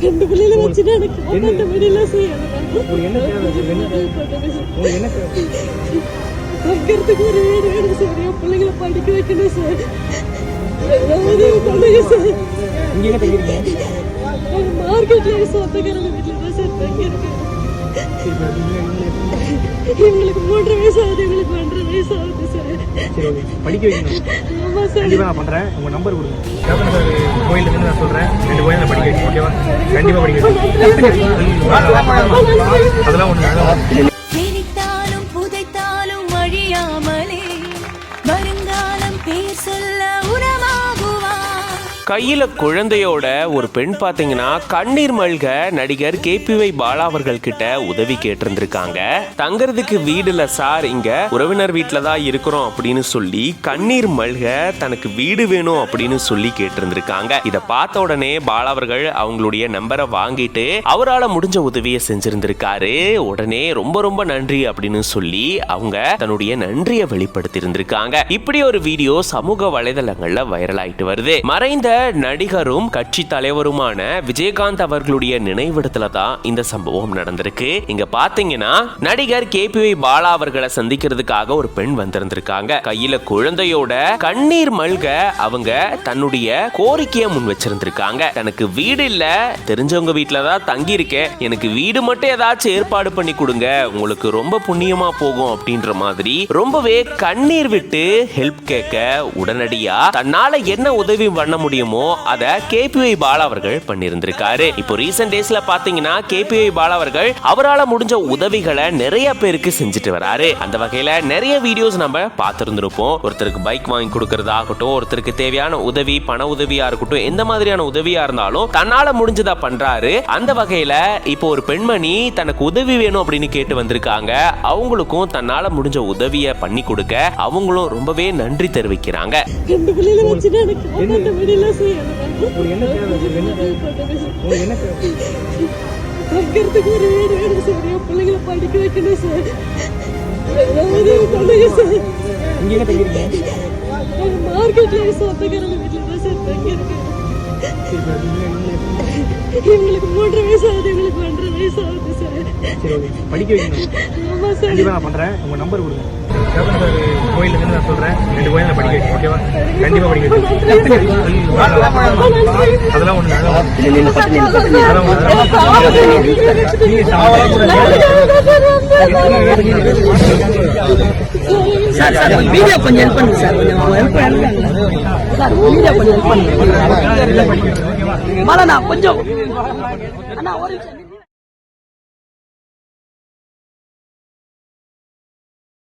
ரெண்டு பிள்ளைகளை வச்சுட்டு எனக்கு காப்பாற்ற முடியல சார். தங்கிறதுக்கு ஒரு வீடு வேணும் சார். என் பிள்ளைங்களை படிக்க வைக்கணும் சார். உதவி பண்ணுங்க சார். மார்க்கெட்ல சொந்தக்காரங்க வீட்டுல தான் சார் தங்கியிருக்கேன். இவங்களுக்கு 3 வயசு ஆகுது, இவங்களுக்கு 1.5 வயசு ஆகுது சார். படிக்க வைக்கணும். ஆமா சார். கண்டிப்பா நான் பண்றேன். உங்க நம்பர் கொடுங்க. கேப்டன் சார் கோயில்ல இருந்து நான் சொல்றேன். 2 கோயில்ல படிக்க வைக்கணும். ஓகேவா? கண்டிப்பா படிக்க வைக்கணும். அதெல்லாம் ஒண்ணு. சிரித்தாலும் புதைத்தாலும் அழியாமலே வருங்காலம் பேர் சொல்ல உரமாகுவா. கையில குழந்தையோட ஒரு பெண் பாத்தீங்கன்னா கண்ணீர் மல்க நடிகர் KPY பாலா அவர்கள் கிட்ட உதவி கேட்டிருந்திருக்காங்க. தங்கறதுக்கு வீடுல சார், இங்க உறவினர் வீட்டுல தான் இருக்கிறோம் அப்படின்னு சொல்லி கண்ணீர் மல்க தனக்கு வீடு வேணும் அப்படின்னு சொல்லி கேட்டிருந்திருக்காங்க. இத பார்த்த உடனே பாலா அவர்கள் அவங்களுடைய நம்பரை வாங்கிட்டு அவரால் முடிஞ்ச உதவியை செஞ்சிருந்திருக்காரு. உடனே ரொம்ப ரொம்ப நன்றி அப்படின்னு சொல்லி அவங்க தன்னுடைய நன்றியை வெளிப்படுத்தி இருந்திருக்காங்க. இப்படி ஒரு வீடியோ சமூக வலைதளங்கள்ல வைரல் ஆயிட்டு வருது. மறைந்த நடிகரும் கட்சி தலைவருமான விஜயகாந்த் அவர்களுடைய நினைவிடத்துல தான் இந்த சம்பவம் நடந்திருக்கு. இங்க பாத்தீங்கன்னா நடிகர் KPY பாலா அவர்களை சந்திக்கிறதுக்காக ஒரு பெண் வந்திருந்திருக்காங்க. கையில குழந்தையோட கண்ணீர் மல்க அவங்க தன்னுடைய கோரிக்கையை முன் வச்சிருந்திருக்காங்க. தனக்கு வீடு இல்ல, தெரிஞ்சவங்க வீட்டுல தான் தங்கி இருக்கேன், எனக்கு வீடு மட்டும் ஏதாச்சும் ஏற்பாடு பண்ணி கொடுங்க, உங்களுக்கு ரொம்ப புண்ணியமா போகும் அப்படின்ற மாதிரி ரொம்பவே கண்ணீர் விட்டு ஹெல்ப் கேட்க உடனடியா தன்னால என்ன உதவி பண்ண முடியுமோ அத KPY பாலா அவர்கள் பண்ணியிருந்திருக்காரு. இப்போ ரீசன்ட் டேஸ்ல பாத்தீங்கன்னா KPY பாலா அவர்கள் அவரால் முடிஞ்ச உதவிகளை நிறைய பேருக்கு செஞ்சுட்டு வராரு. அந்த வகையில நிறைய வீடியோஸ் நம்ம பார்த்திருந்திருப்போம். ஒருத்தருக்கு பைக் வாங்கி கொடுக்கறதாகட்டும், ஒருத்தருக்கு தேவையான உதவி, பண உதவியா இருக்கட்டும், எந்த மாதிரியான உதவியா இருந்தாலும் தன்னால முடிஞ்சதா பண்றாரு. அந்த வகையில இப்போ ஒரு பெண்மணி தனக்கு உதவி வேணும் அப்படின்னு கேட்டு வந்திருக்காங்க. அவங்களுக்கும் தன்னால முடிஞ்ச உதவியை பண்ணி கொடுக்க அவங்களும் ரொம்பவே நன்றி தெரிவிக்கிறாங்க. ரெண்டு பிள்ளைகளை வச்சுட்டு எனக்கு காப்பாற்ற முடியல சார். தங்கிறதுக்கு ஒரு வீடு வேணும் சார். என் பிள்ளைங்களை படிக்க வைக்கணும் சார். உதவி பண்ணுங்க சார். மார்க்கெட்ல சொந்தக்காரங்க வீட்டுல தான் சார் தங்கியிருக்கேன். இவங்களுக்கு 3 வயசு ஆகுது, இவங்களுக்கு 1.5 வயசு ஆகுது சார். படிக்க வைக்கணும். ஆமா சார். கண்டிப்பா நான் பண்றேன். உங்க நம்பர் கொடுங்க. கேப்டன் சார் கோயில்ல இருந்து நான் சொல்றேன். 2 கோயில்ல படிக்க வைக்கணும். ஓகேவா? கண்டிப்பா படிக்க வைக்கணும். அதெல்லாம் ஒண்ணு. சார் வீடியோ கொஞ்சம் ஹெல்ப் பண்ணுங்க சார். கொஞ்சம் ஹெல்ப் பண்ணுங்க சார். வீடியோ கொஞ்சம் ஹெல்ப் பண்ணுங்க. மாலா கொஞ்சம் அண்ணா ஒரு